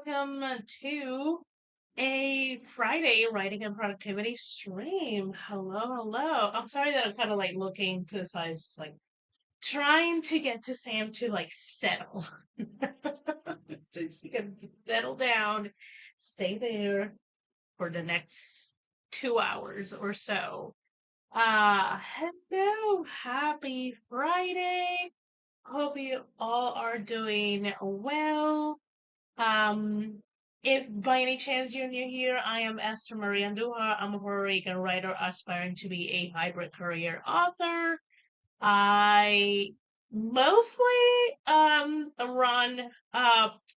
welcome to a Friday writing and productivity stream. Hello, hello. I'm sorry that I'm kind of like looking to the side, just like trying to get to Sam to like settle. Just to get to settle down, stay there for the next 2 hours or so. Hello, happy Friday. Hope you all are doing well. Um, if by any chance you're new here, I am Esther Marie Andujar. I'm a Puerto Rican writer aspiring to be a hybrid career author. I mostly run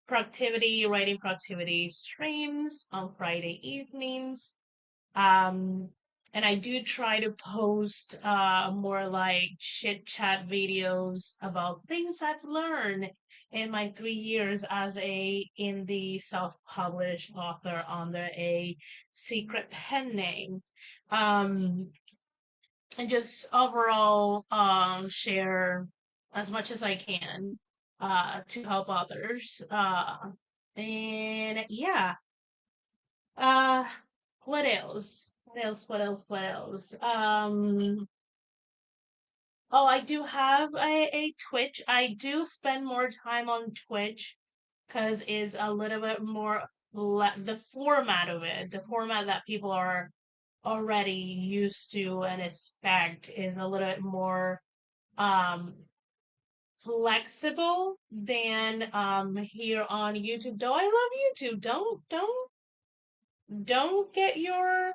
writing productivity streams on Friday evenings. Um, and I do try to post more like chit chat videos about things I've learned in my 3 years as a indie self-published author under a secret pen name. Um, and just overall share as much as I can to help others. And yeah, uh, what else? What else? What else? What else? Oh, I do have a Twitch. I do spend more time on Twitch because it's a little bit more the format of it, the format that people are already used to and expect is a little bit more um flexible than here on YouTube. Though I love YouTube. Don't get your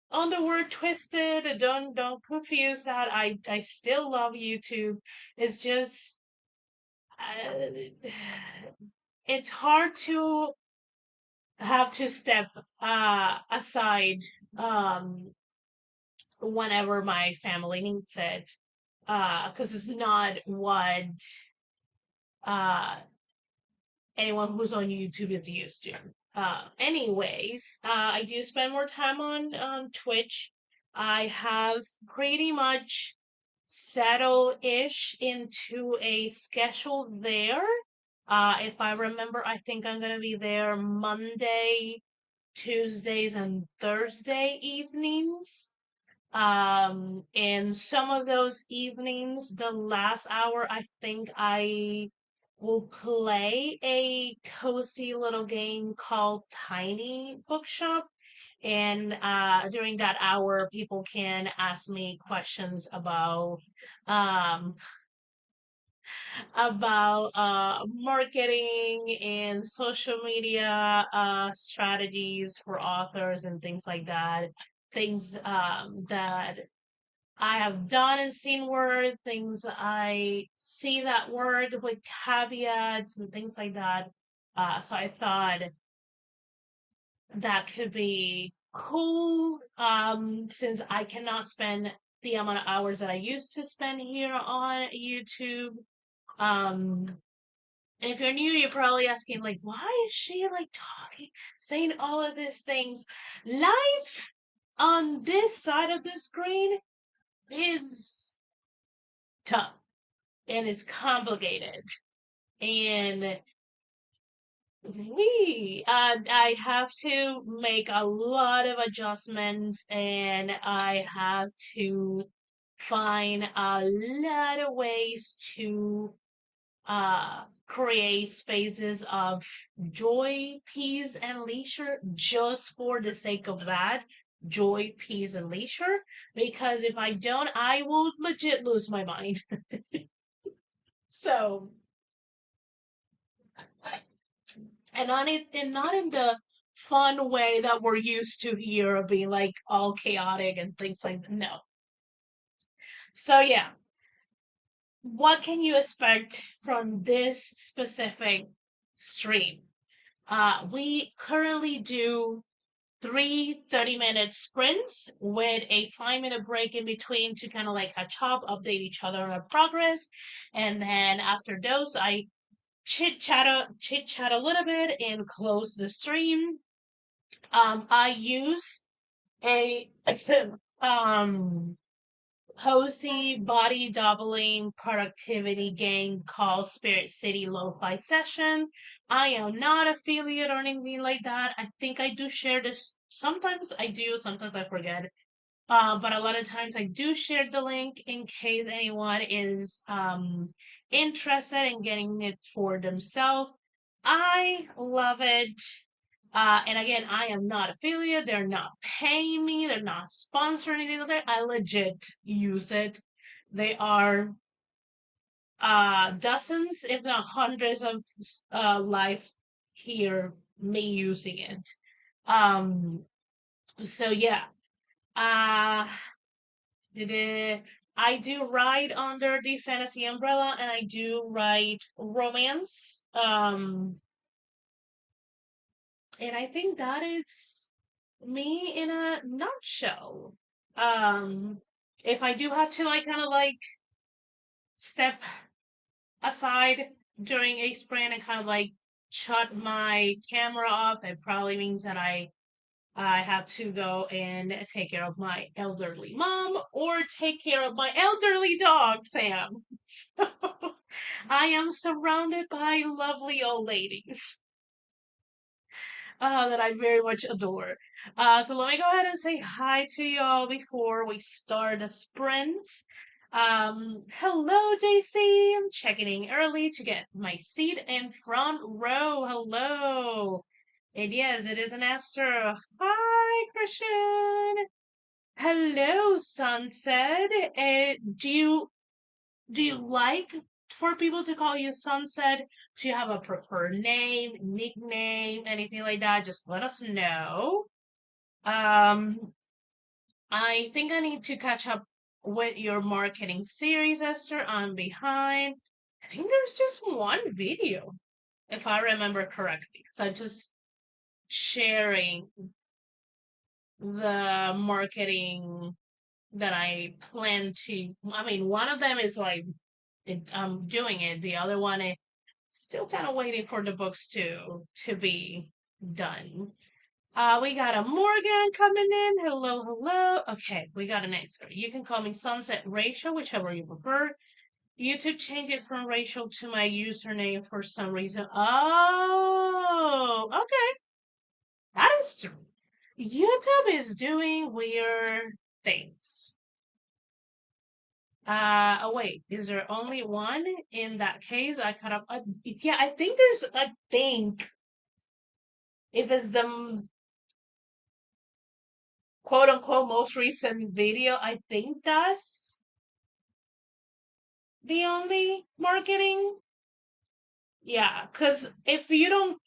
on the word twisted. Don't confuse that. I still love YouTube. It's just uh, it's hard to have to step aside um whenever my family needs it because it's not what uh anyone who's on YouTube is used to. I do spend more time on Twitch. I have pretty much settled-ish into a schedule there. If I remember, I think I'm gonna be there Monday, Tuesdays, and Thursday evenings. In some of those evenings, the last hour, I think I will play a cozy little game called Tiny Bookshop. And during that hour, people can ask me questions um, about marketing and social media strategies for authors and things like that. Things that I have done and seen work, things I see that work with caveats and things like that. So I thought that could be cool. Since I cannot spend the amount of hours that I used to spend here on YouTube. Um, and if you're new, you're probably asking, like, why is she like talking, saying all of these things? Life on this side of the screen is tough and is complicated. And I have to make a lot of adjustments and I have to find a lot of ways to create spaces of joy, peace, and leisure just for the sake of that joy, peace, and leisure. Because if I don't, I will legit lose my mind. So, and on it, and not in the fun way that we're used to here of being like all chaotic and things like that. No. So yeah, what can you expect from this specific stream? We currently do three 30-minute sprints with a 5-minute break in between to kind of like catch up, update each other on our progress. And then after those, I chit chat a little bit and close the stream. I use a cozy body doubling productivity game called Spirit City Lo-Fi Session, I am not affiliate or anything like that. I think I do share this. Sometimes I do, sometimes I forget. But a lot of times I do share the link in case anyone is interested in getting it for themselves. I love it. And again, I am not affiliate. They're not paying me. They're not sponsoring anything like that. I legit use it. They are dozens, if not hundreds of live hear me using it. Um, so yeah. Uh I do write under the fantasy umbrella and I do write romance. And I think that is me in a nutshell. Um, if I do have to like kind of like step aside during a sprint and kind of like shut my camera off, it probably means that I have to go and take care of my elderly mom or take care of my elderly dog, Sam. So I am surrounded by lovely old ladies that I very much adore. So let me go ahead and say hi to y'all before we start the sprint. Hello, JC. I'm checking in early to get my seat in front row. Hello. And yes, it is an Esther. Hi, Christian. Hello, Sunset. Do you like for people to call you Sunset? Do you have a preferred name, nickname, anything like that? Just let us know. Um, I think I need to catch up with your marketing series, Esther. I'm behind. I think there's just one video, if I remember correctly. So I just sharing the marketing that I plan to. I mean, one of them is like I'm doing it. The other one is still kind of waiting for the books to be done. We got a Morgan coming in. Hello, hello. Okay, we got an answer. You can call me Sunset Rachel, whichever you prefer. YouTube changed it from Rachel to my username for some reason. Oh, okay. That is true. YouTube is doing weird things. Oh wait, is there only one? In that case, I cut up. Yeah, I think there's. I think if it's the quote unquote most recent video, I think that's the only marketing. Yeah, because uh, if you don't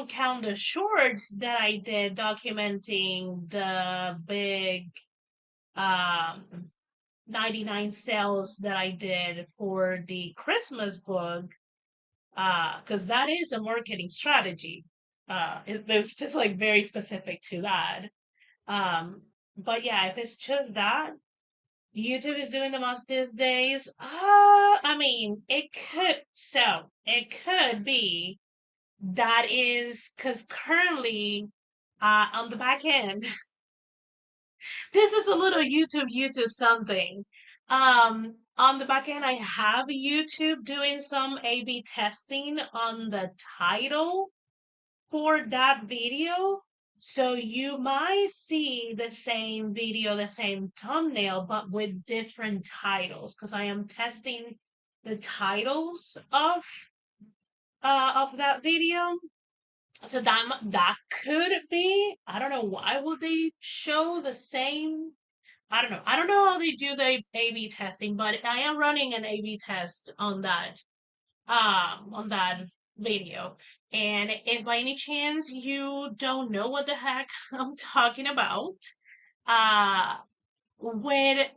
count the shorts that I did documenting the big um 99 sales that I did for the Christmas book, because that is a marketing strategy. It was just like very specific to that. But yeah, if it's just that, YouTube is doing the most these days. I mean, it could be that is because currently, on the back end, this is a little YouTube something. On the back end, I have YouTube doing some A/B testing on the title for that video. So you might see the same video, the same thumbnail, but with different titles because I am testing the titles of that video. So that could be. I don't know why would they show the same. I don't know. I don't know how they do the A/B testing, but I am running an A/B test on that video. And if by any chance you don't know what the heck I'm talking about, uh, with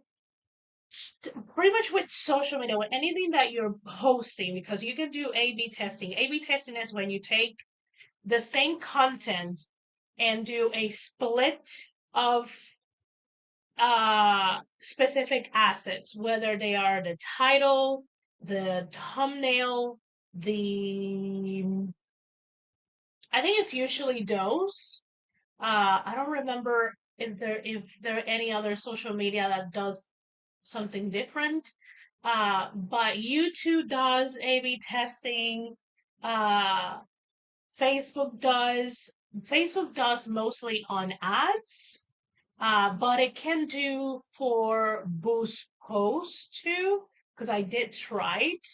pretty much with social media, with anything that you're posting, because you can do A/B testing. A/B testing is when you take the same content and do a split of specific assets, whether they are the title, the thumbnail, the I think it's usually those. I don't remember if there are any other social media that does something different. But YouTube does A/B testing. Uh, Facebook does. Facebook does mostly on ads, but it can do for boost posts too, because I did try it.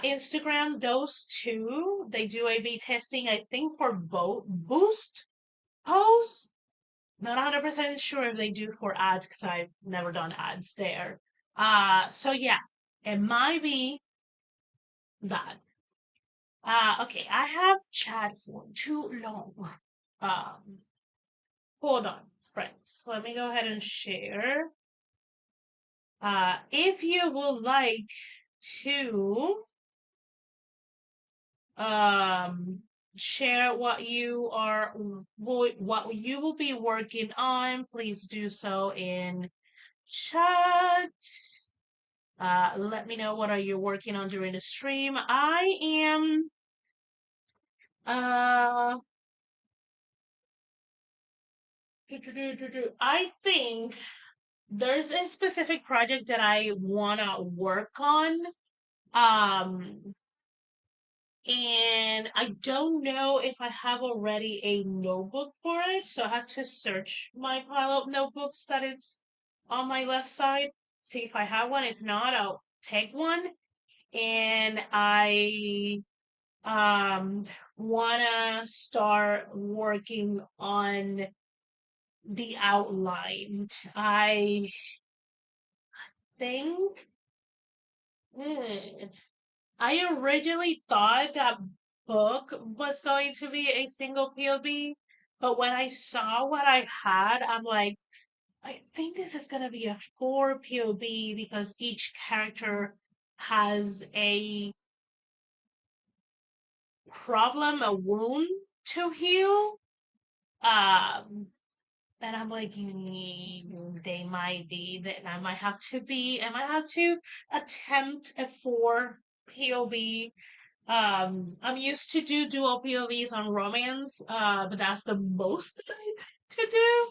Instagram, those two, they do A/B testing, I think, for both boost posts. Not 100% sure if they do for ads because I've never done ads there. So yeah, it might be that. Okay, I have chat for too long. Um, hold on, friends. Let me go ahead and share. If you would like to um share what you are what you will be working on, please do so in chat. Let me know what are you working on during the stream. Uh I think there's a specific project that I wanna work on. Um and I don't know if I have already a notebook for it, so I have to search my pile of notebooks that it's on my left side, see if I have one. If not, I'll take one. And I um wanna start working on the outline. I think hmm, I originally thought that book was going to be a single POV, but when I saw what I had, I'm like, I think this is gonna be a four POV because each character has a problem, a wound to heal. Um, and I'm like, they might be that I might have to attempt a four POV. I'm used to do dual POVs on romance, but that's the most that I to do.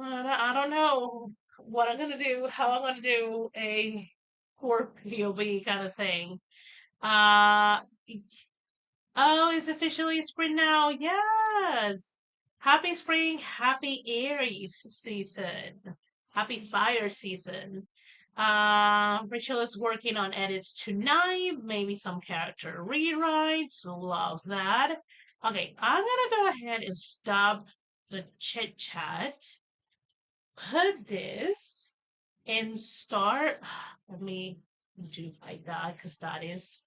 I don't know what I'm gonna do, how I'm gonna do a four POV kind of thing. Uh, oh, it's officially spring now. Yes. Happy spring, happy Aries season. Happy fire season. Rachel is working on edits tonight, maybe some character rewrites. Love that. Okay, I'm gonna go ahead and stop the chit chat, put this, and start. Let me do like that because that is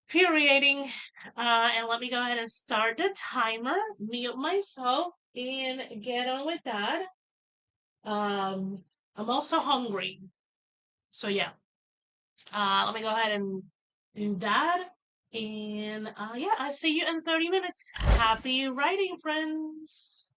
infuriating. And let me go ahead and start the timer, mute myself, and get on with that. I'm also hungry. So yeah. Let me go ahead and do that. And yeah, I'll see you in 30 minutes. Happy writing, friends.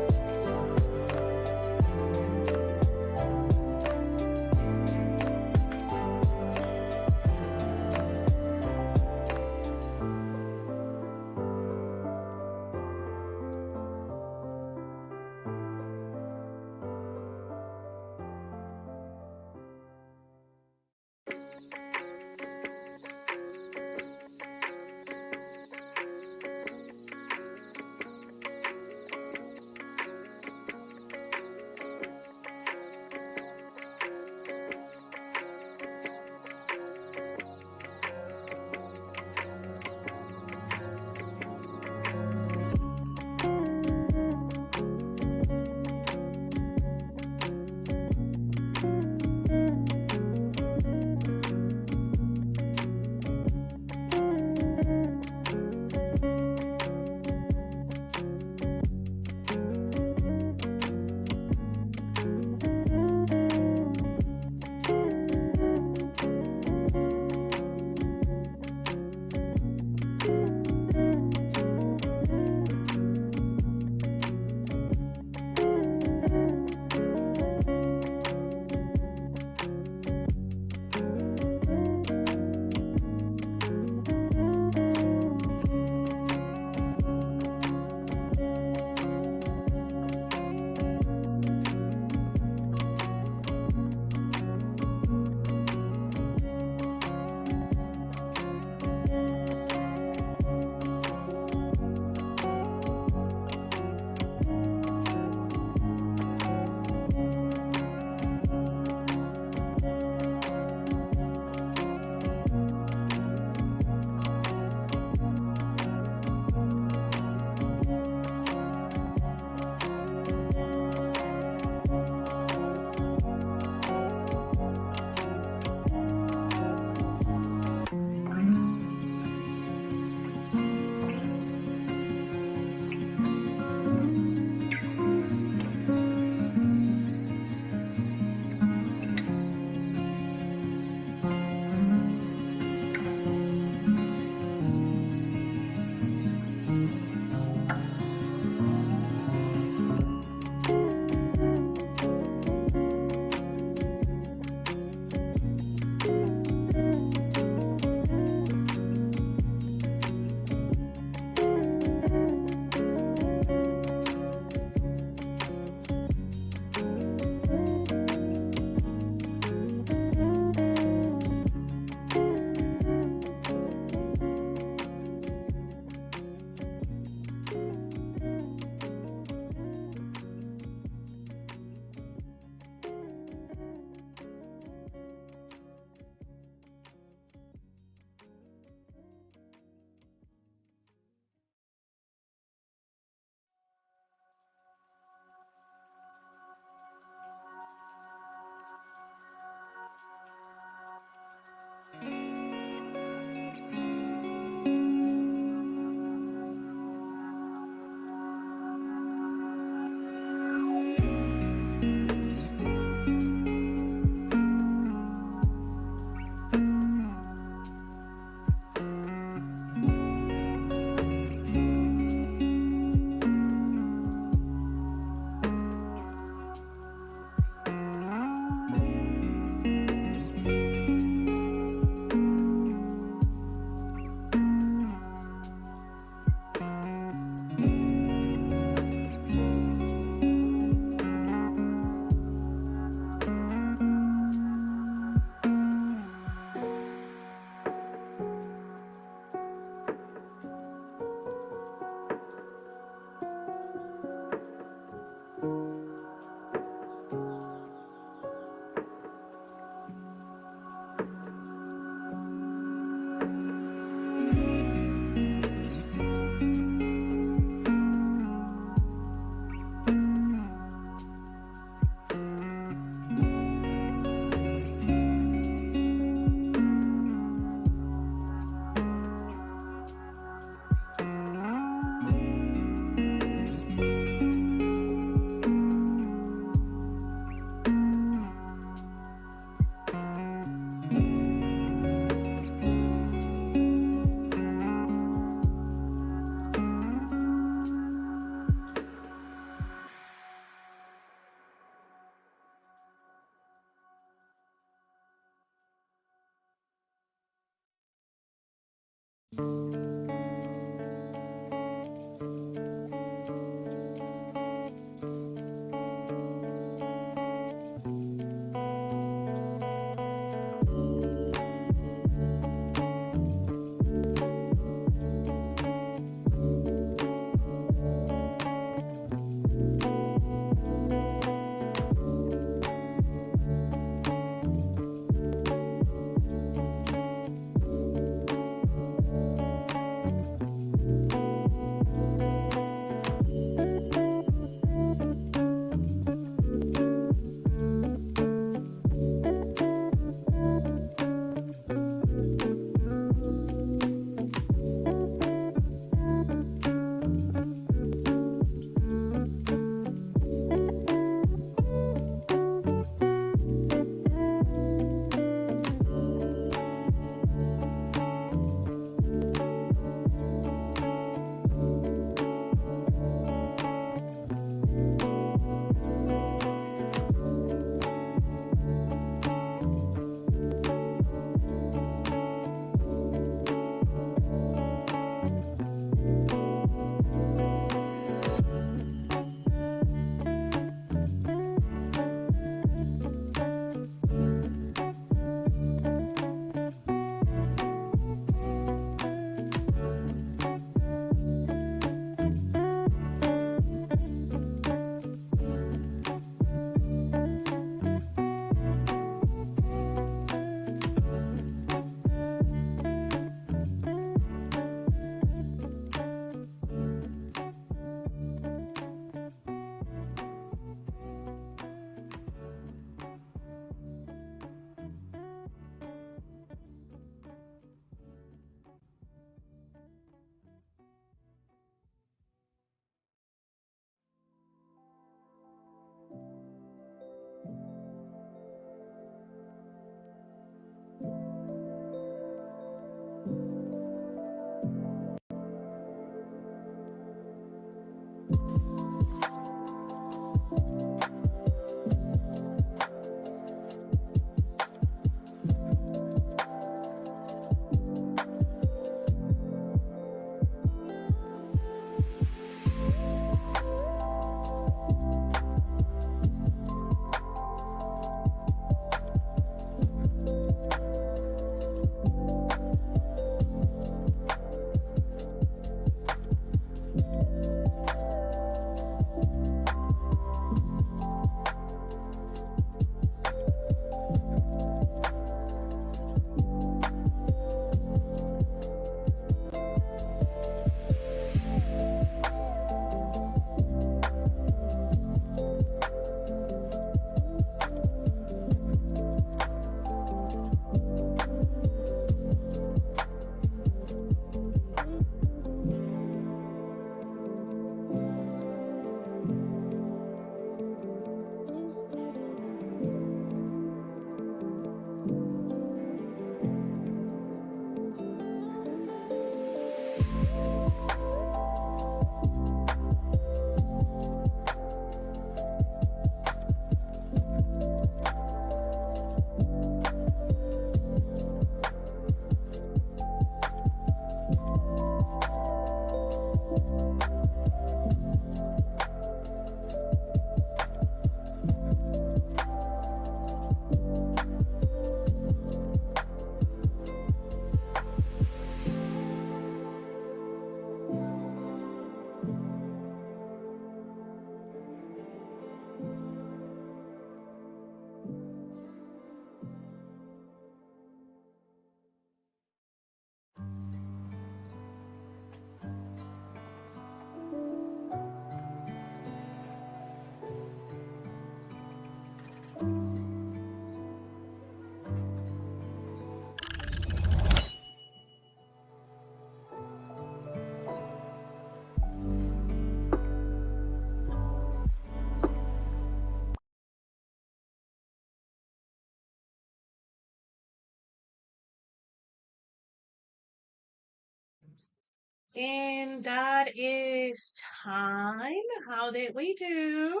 And that is time. How did we do?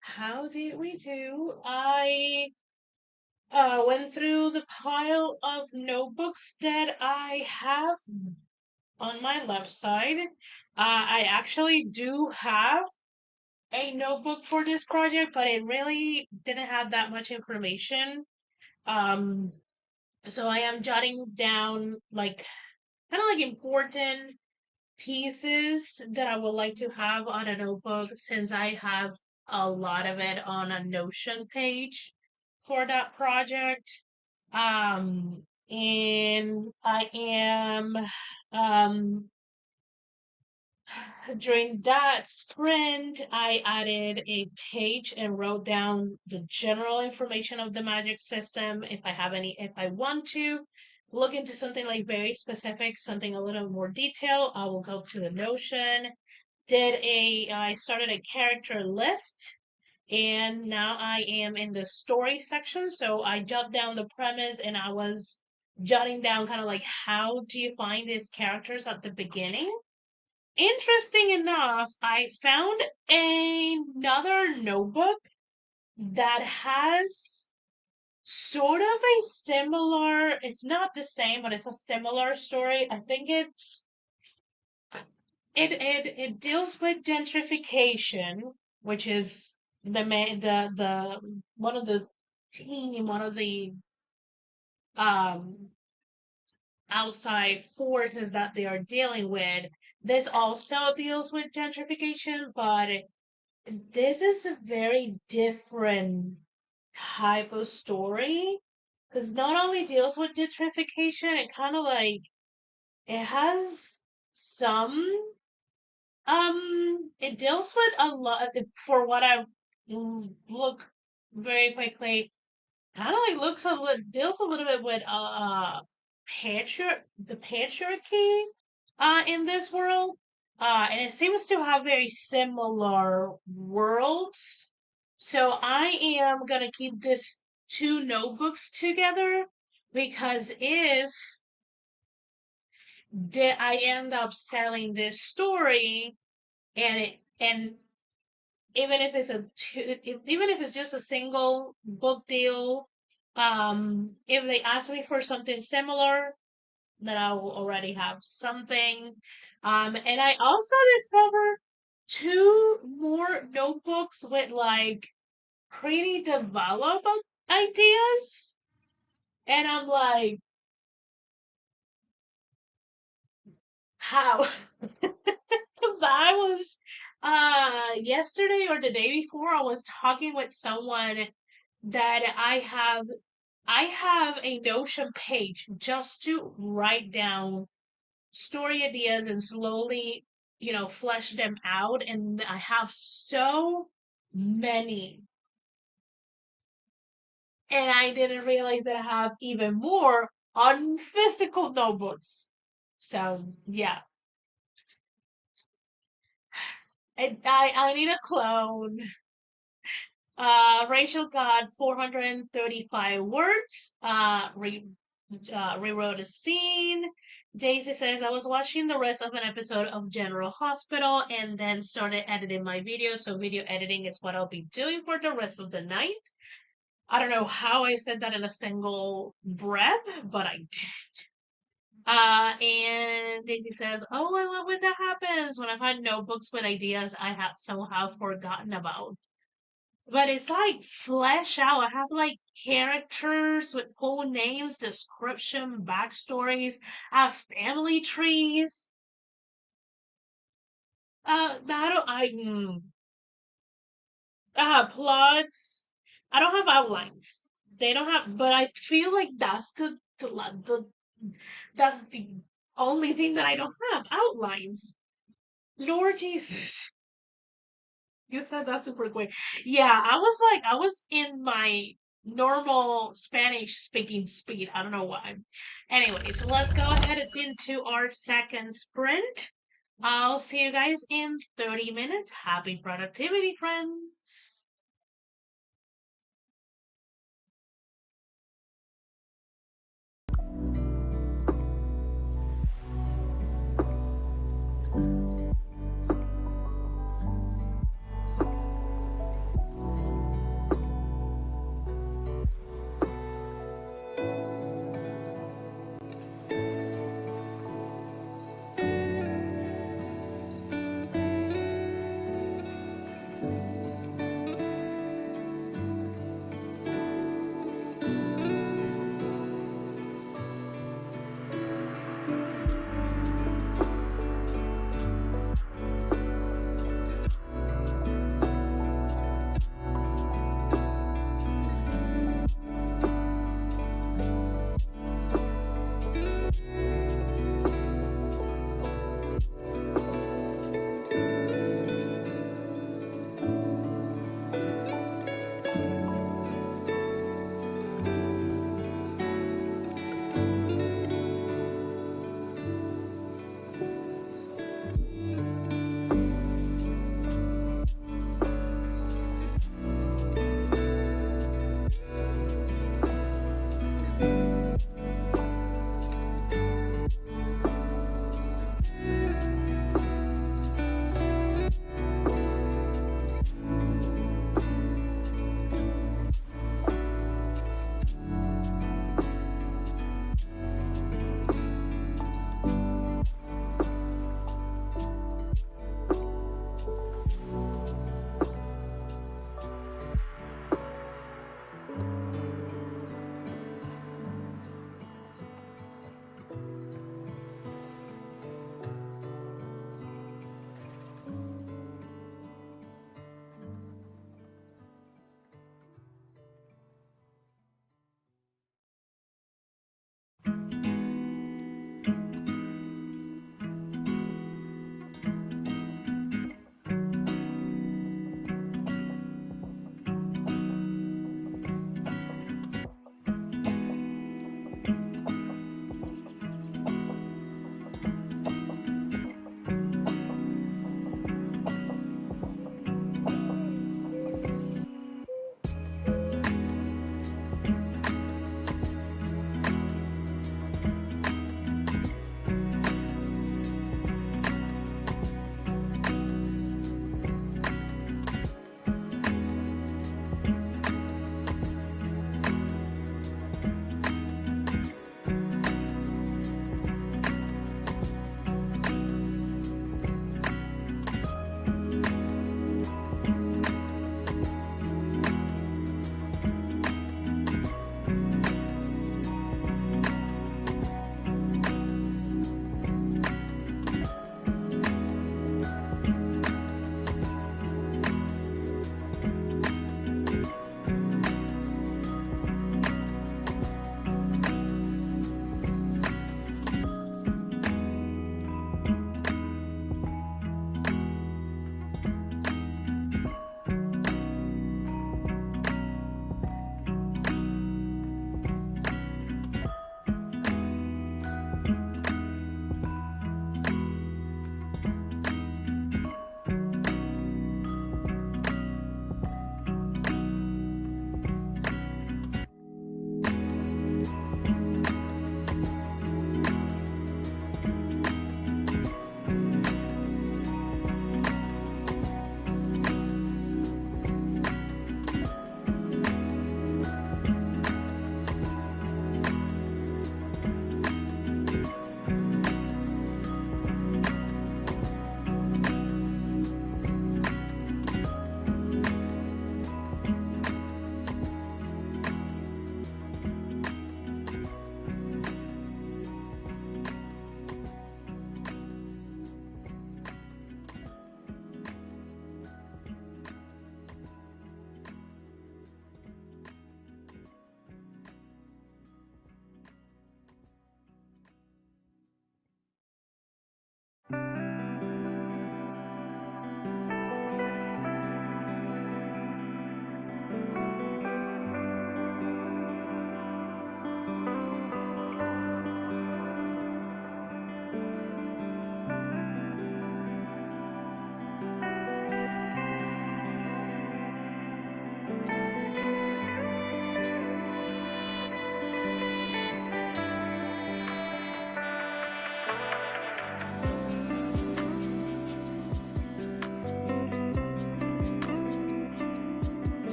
How did we do? I went through the pile of notebooks that I have on my left side. I actually do have a notebook for this project, but it really didn't have that much information. Um, so I am jotting down like kind of like important pieces that I would like to have on a notebook since I have a lot of it on a Notion page for that project. And I am um during that sprint, I added a page and wrote down the general information of the magic system. If I want to look into something like very specific, something a little more detailed, I will go to the Notion. I started a character list, and now I am in the story section. So I jot down the premise, and I was jotting down kind of like how do you find these characters at the beginning. Interesting enough, I found another notebook that has sort of a similar, it's not the same, but it's a similar story. I think it deals with gentrification, which is the one of the um outside forces that they are dealing with. This also deals with gentrification, but this is a very different type of story because not only deals with gentrification, it kind of like it has some it deals with a lot for what I look very quickly. Kind of like looks a little deals a little bit with the patriarchy in this world. And it seems to have very similar worlds. So I am gonna keep this two notebooks together because if I end up selling this story and even if it's even if it's just a single book deal, if they ask me for something similar, then I will already have something. And I also discovered two more notebooks with like pretty developed ideas. And I'm like, how? Because I was yesterday or the day before, I was talking with someone that I have a Notion page just to write down story ideas and slowly, flesh them out. And I have so many. And I didn't realize that I have even more on physical notebooks. So, yeah. I need a clone. Rachel got 435 words. Rewrote a scene. Daisy says, I was watching the rest of an episode of General Hospital and then started editing my video. So video editing is what I'll be doing for the rest of the night. I don't know how I said that in a single breath, but I did. And Daisy says, oh, I love when that happens. When I've had notebooks with ideas I had somehow forgotten about. But it's like flesh out. I have like characters with full names, description, backstories. I have family trees. Plots. I don't have outlines. They don't have, but I feel like that's the only thing that I don't have outlines. Lord Jesus. You said that super quick. Yeah, I was in my normal Spanish speaking speed. I don't know why. Anyways, let's go ahead into our second sprint. I'll see you guys in 30 minutes. Happy productivity, friends.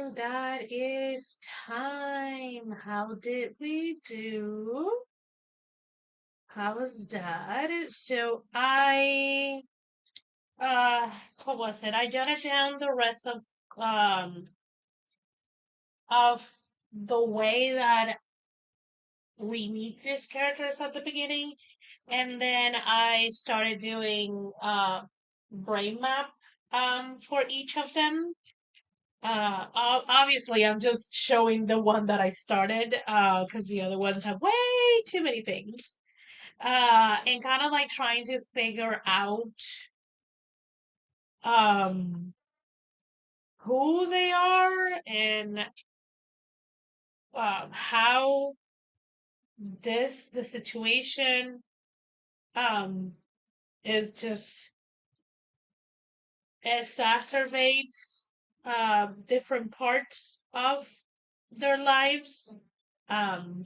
And that is time. How did we do? How was that? So uh, what was it? I jotted down the rest um, of the way that we meet these characters at the beginning, and then I started doing brain map for each of them. Obviously, I'm just showing the one that I started because the other ones have way too many things. And kind of like trying to figure out um who they are and how the situation um is just exacerbates different parts of their lives. Um,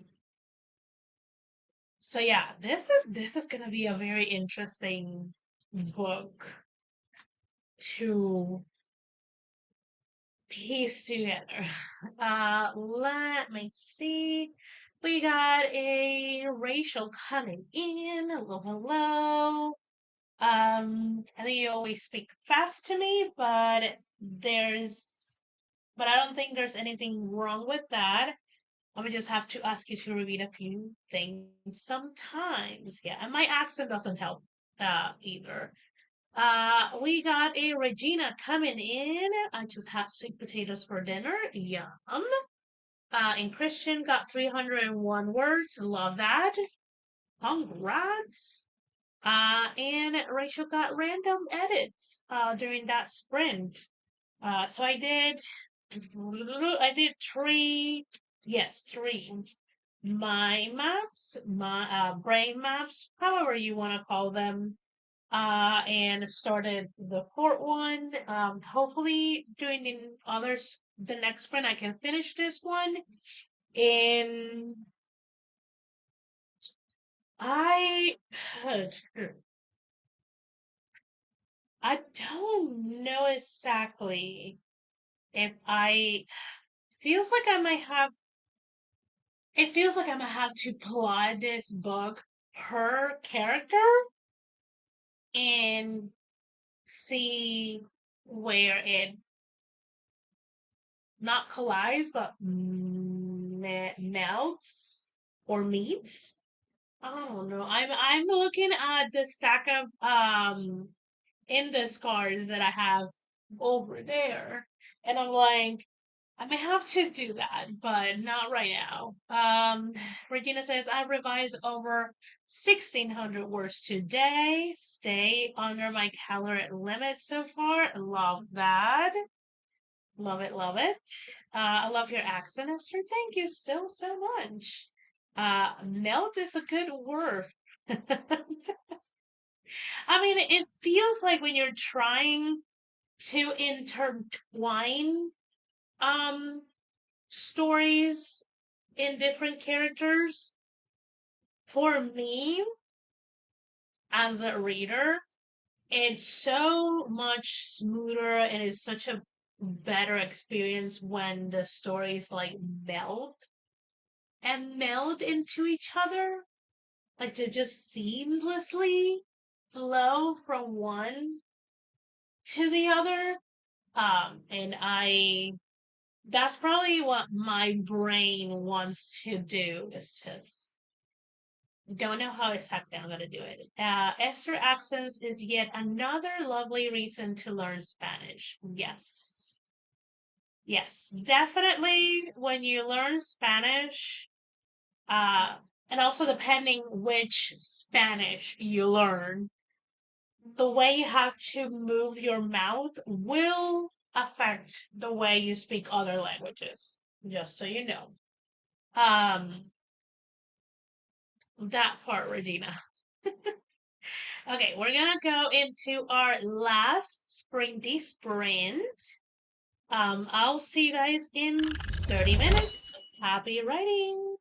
so yeah, this is gonna be a very interesting book to piece together. Let me see. We got a Rachel coming in. Hello, hello. I think you always speak fast to me, but I don't think there's anything wrong with that. I would just have to ask you to repeat a few things sometimes. Yeah, and my accent doesn't help either. We got a Regina coming in. I just had sweet potatoes for dinner. Yum. And Christian got 301 words. Love that. Congrats. And Rachel got random edits during that sprint. So I did three, yes, three mind maps, my brain maps, however you want to call them. And started the fourth one. Hopefully, doing the next sprint, I can finish this one. And I, I don't know exactly if I feels like I might have. It feels like I might have to plot this book per character and see where it not collides but melts or meets. I don't know. I'm looking at the stack of index cards that I have over there, and I'm like, I may have to do that, but not right now. Regina says I revised over 1,600 words today. Stay under my calorie limit so far. Love that. Love it, love it. I love your accent, Esther. Thank you so, so much. Melt is a good word. I mean, it feels like when you're trying to intertwine um stories in different characters, for me as a reader, it's so much smoother and it's such a better experience when the stories like meld into each other, like to just seamlessly flow from one to the other. And that's probably what my brain wants to do. Is just don't know how exactly I'm gonna do it. Esther accents is yet another lovely reason to learn Spanish. Yes. Yes, definitely when you learn Spanish, uh, and also depending which Spanish you learn, the way you have to move your mouth will affect the way you speak other languages, just so you know. Um, that part, Regina. Okay, we're gonna go into our last sprinty sprint. I'll see you guys in 30 minutes. Happy writing!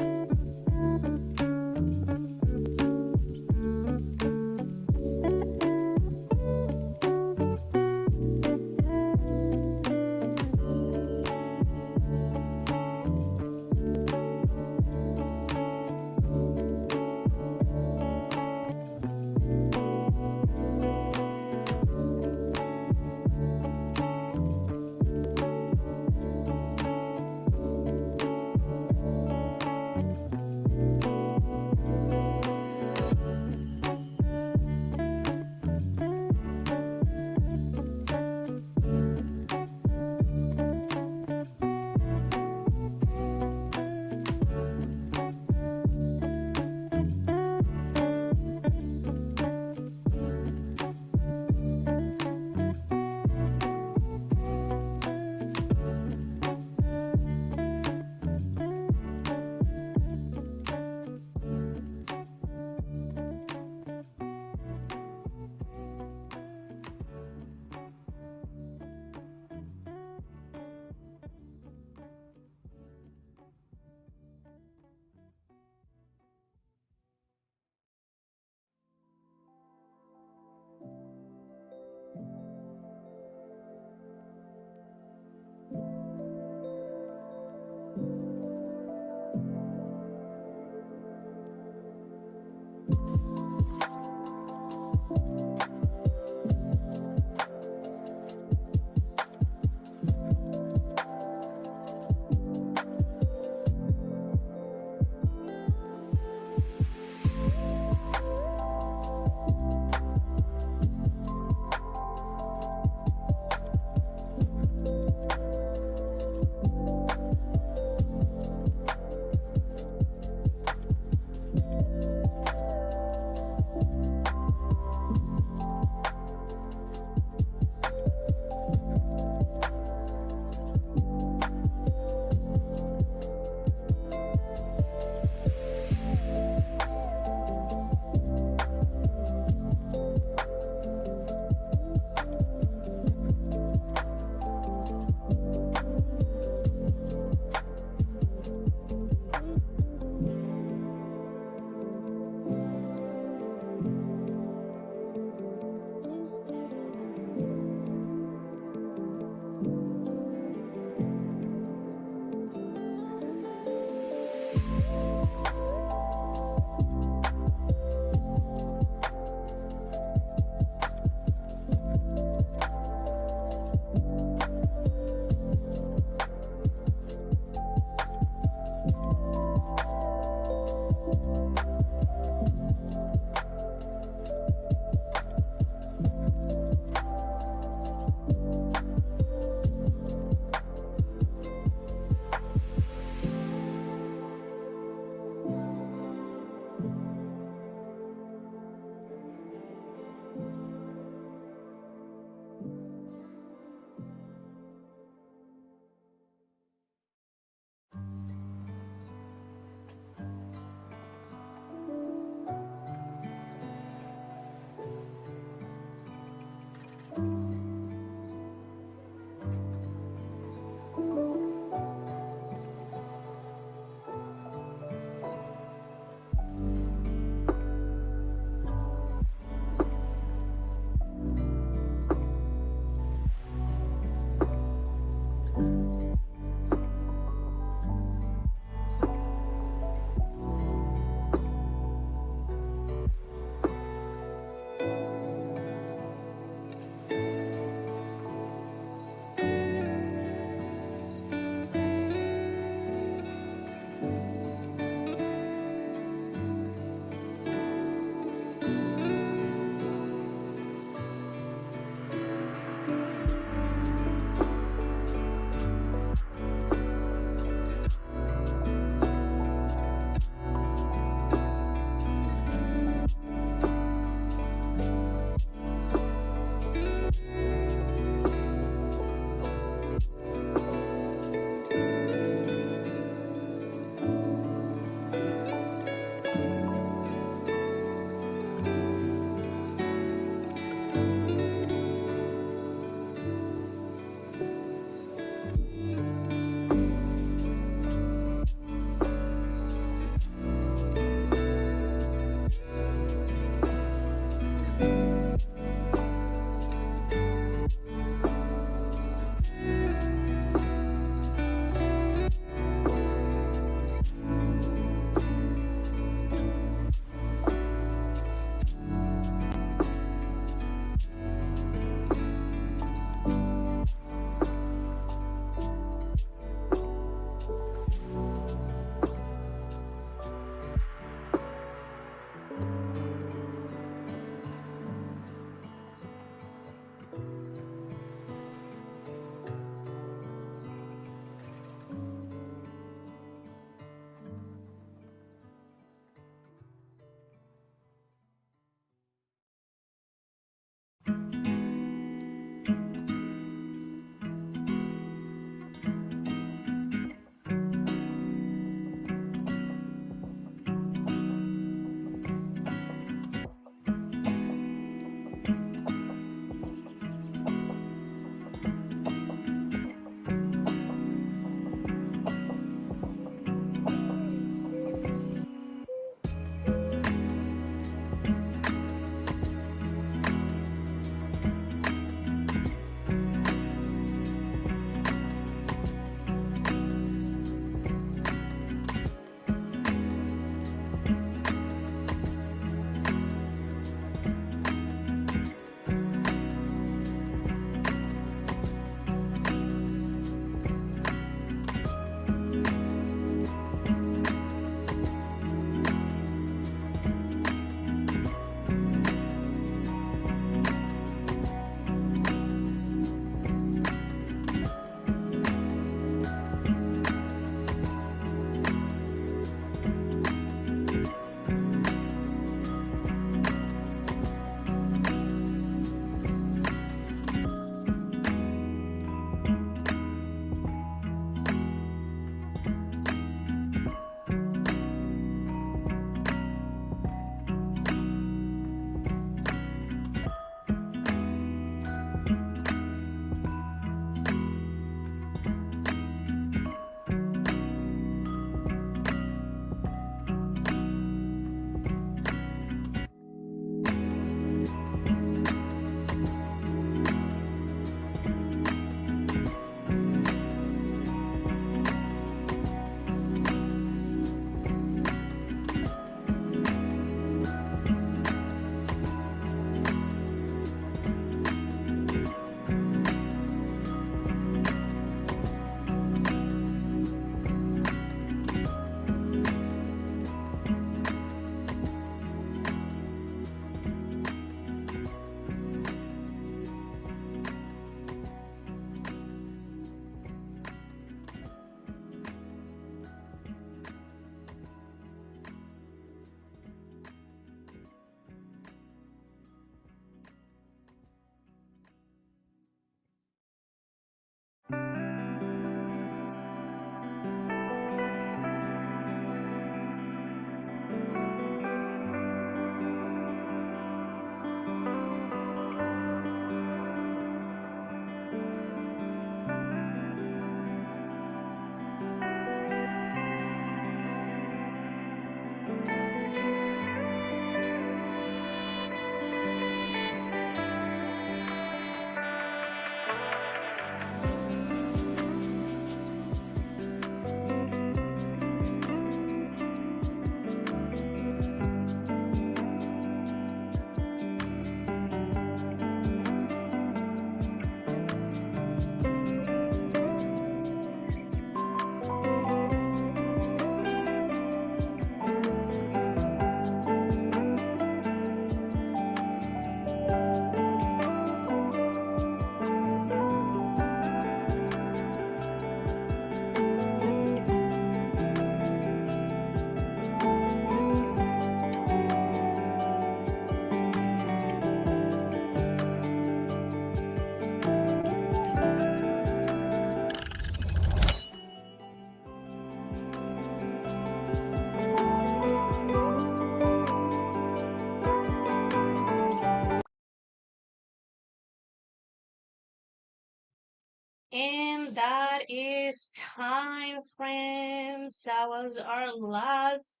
And that is time, friends. That was our last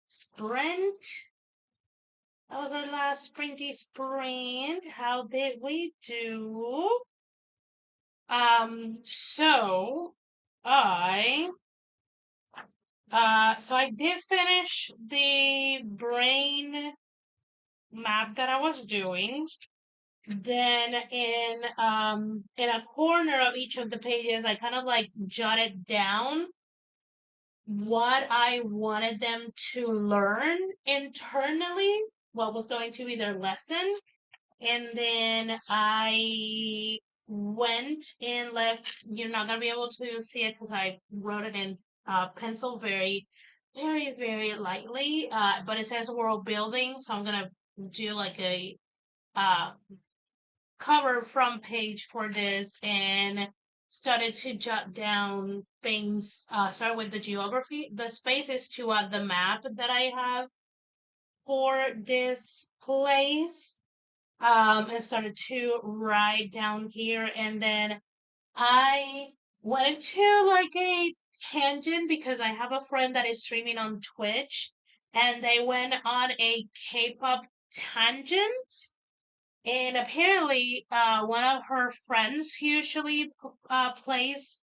sprint. That was our last sprinty sprint. How did we do? So I I did finish the brain map that I was doing. Then in a corner of each of the pages, I kind of like jotted down what I wanted them to learn internally, what was going to be their lesson. And then I went and left, you're not going to be able to see it because I wrote it in pencil very lightly. But it says world building. So I'm going to do like a uh, cover from page for this and started to jot down things. Start with the geography, the spaces to the map that I have for this place. And started to write down here, and then I went into like a tangent because I have a friend that is streaming on Twitch, and they went on a K-pop tangent. And apparently, one of her friends who usually plays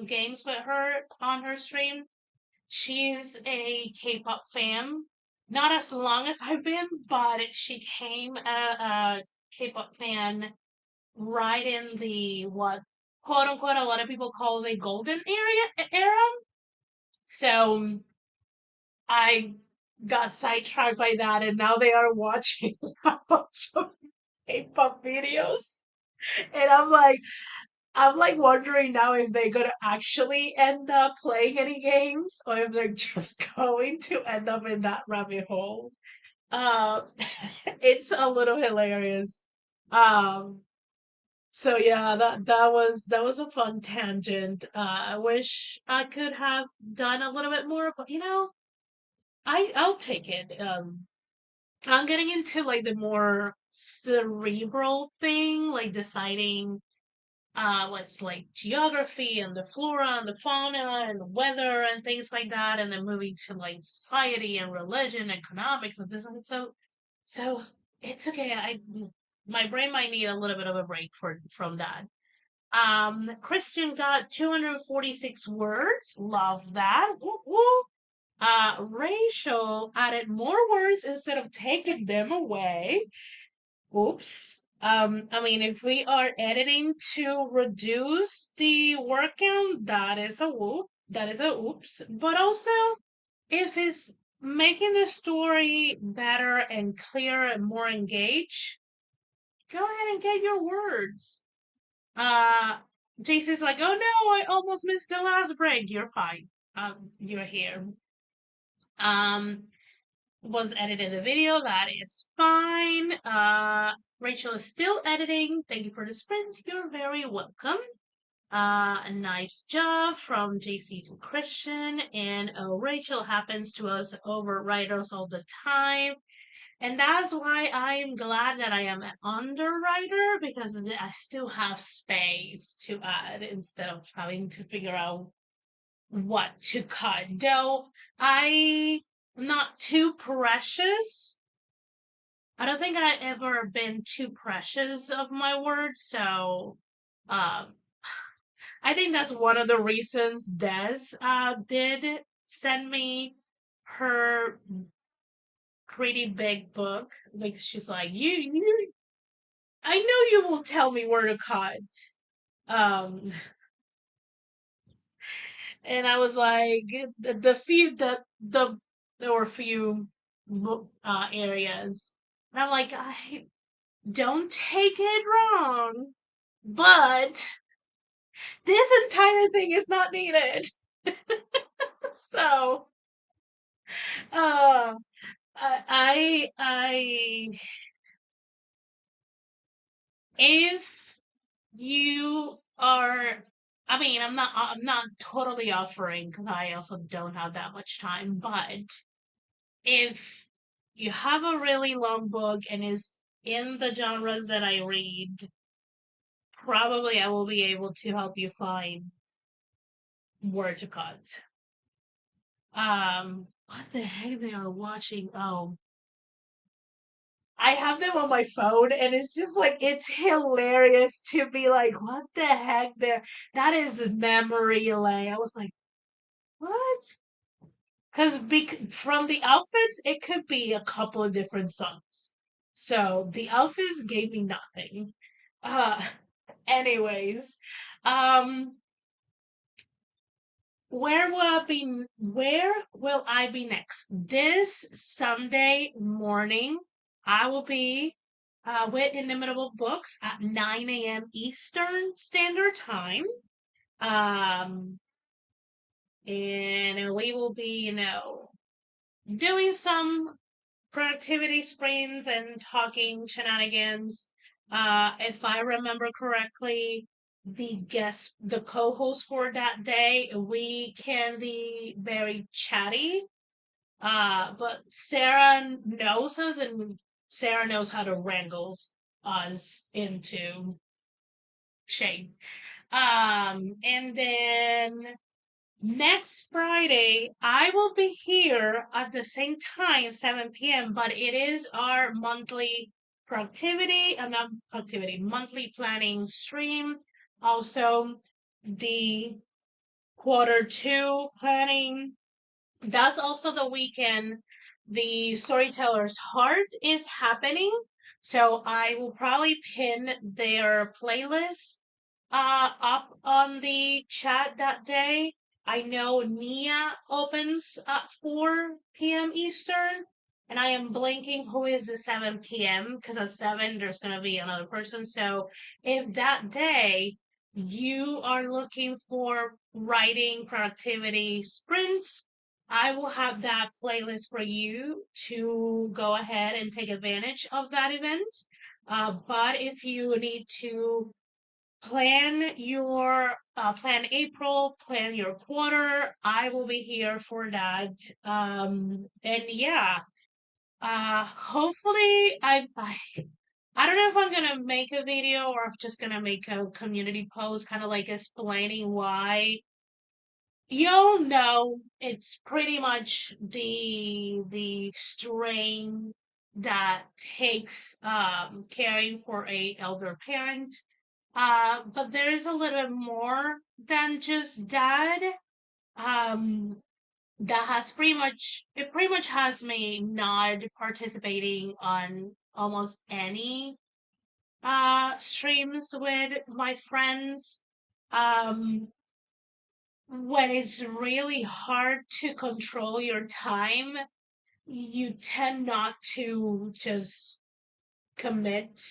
games with her on her stream, she's a K-pop fan. Not as long as I've been, but she became a K-pop fan right in the what quote unquote a lot of people call the golden era. So I got sidetracked by that, and now they are watching a bunch of K-pop videos, and I'm like wondering now if they're gonna actually end up playing any games or if they're just going to end up in that rabbit hole. Uh, it's a little hilarious. Um, so yeah, that was a fun tangent. I wish I could have done a little bit more, but I'll take it. I'm getting into like the more cerebral thing, like deciding what's like geography and the flora and the fauna and the weather and things like that, and then moving to like society and religion, economics and this and so it's okay. I My brain might need a little bit of a break from that. Christian got 246 words. Love that. Woo, woo. Rachel added more words instead of taking them away. Oops. I mean, if we are editing to reduce the word count, that is a whoop. That is a oops. But also, if it's making the story better and clearer and more engaged, go ahead and get your words. Uh, JC's like, oh no, I almost missed the last break. You're fine. You're here. Um, was editing the video. That is fine. Rachel is still editing. Thank you for the sprint. You're very welcome. A nice job from JC to Christian. And Rachel happens to us overwriters all the time. And that's why I'm glad that I am an underwriter because I still have space to add instead of having to figure out what to cut. Though I'm not too precious. I don't think I ever been too precious of my words, so um I think that's one of the reasons Des did send me her pretty big book because she's like, you I know you will tell me where to cut. Um and I was like the few the there were few areas. And I'm like, I don't take it wrong, but this entire thing is not needed. So, uh, if you are, I mean, I'm not totally offering because I also don't have that much time, but if you have a really long book and is in the genres that I read, probably I will be able to help you find where to cut. What the heck they are watching? Oh, I have them on my phone, and it's just like it's hilarious to be like, what the heck? There, that is memory lane. I was like, what? Because from the outfits, it could be a couple of different songs. So the outfits gave me nothing. Uh, anyways, um, where will I be next? This Sunday morning, I will be with Inimitable Books at 9 a.m. Eastern Standard Time. Um, and we will be, doing some productivity sprints and talking shenanigans. If I remember correctly, the co-host for that day, we can be very chatty. But Sarah knows us, and Sarah knows how to wrangle us into shape. And then next Friday, I will be here at the same time, 7 p.m., but it is our monthly not productivity, monthly planning stream. Also, the quarter 2 planning. That's also the weekend. The Storyteller's Heart is happening. So I will probably pin their playlist up on the chat that day. I know Nia opens at 4 p.m. Eastern, and I am blanking who is the 7 p.m. because at 7 there's going to be another person. So if that day you are looking for writing productivity sprints, I will have that playlist for you to go ahead and take advantage of that event. But if you need to plan April, plan your quarter, I will be here for that. And yeah, hopefully I don't know if I'm gonna make a video or I'm just gonna make a community post, kind of like explaining why. You'll know it's pretty much the strain that takes caring for a elder parent. But there's a little bit more than just that. Um, that has pretty much has me not participating on almost any streams with my friends. Um, when it's really hard to control your time, you tend not to just commit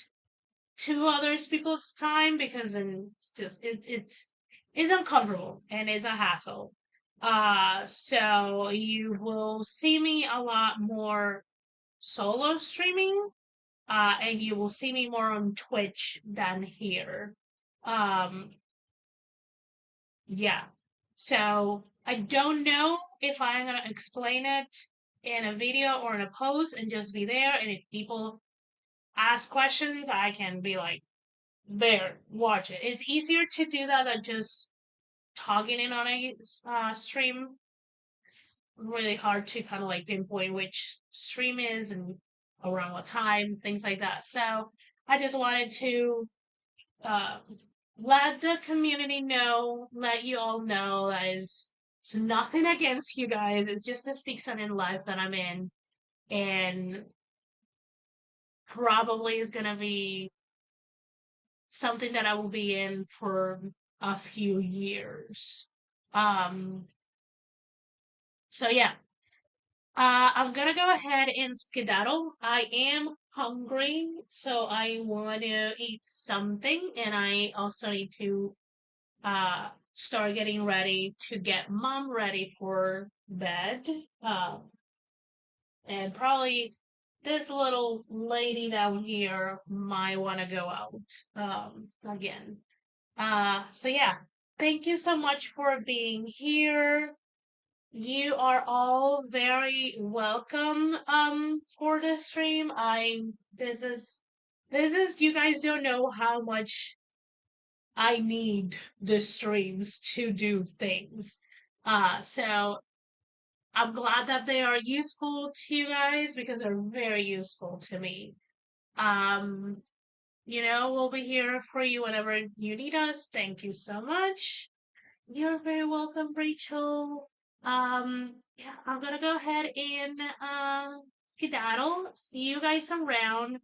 to others people's time because then it's uncomfortable and it's a hassle. So you will see me a lot more solo streaming, and you will see me more on Twitch than here. Um, yeah. So I don't know if I'm gonna explain it in a video or in a post and just be there. And if people ask questions, I can be like, there, watch it. It's easier to do that than just talking in on a stream. It's really hard to kind of like pinpoint which stream is and around what time, things like that. So I just wanted to uh, let the community know, let you all know that it's nothing against you guys. It's just a season in life that I'm in, and probably is gonna be something that I will be in for a few years. Um, so yeah, I'm gonna go ahead and skedaddle. I am hungry, so I want to eat something, and I also need to start getting ready to get mom ready for bed. Um, and probably this little lady down here might want to go out again. So yeah, thank you so much for being here. You are all very welcome for the stream. I this is you guys don't know how much I need the streams to do things. So I'm glad that they are useful to you guys because they're very useful to me. Um, we'll be here for you whenever you need us. Thank you so much. You're very welcome, Rachel. Yeah, I'm gonna go ahead and skedaddle. See you guys around.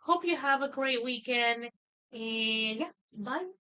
Hope you have a great weekend. And yeah, bye.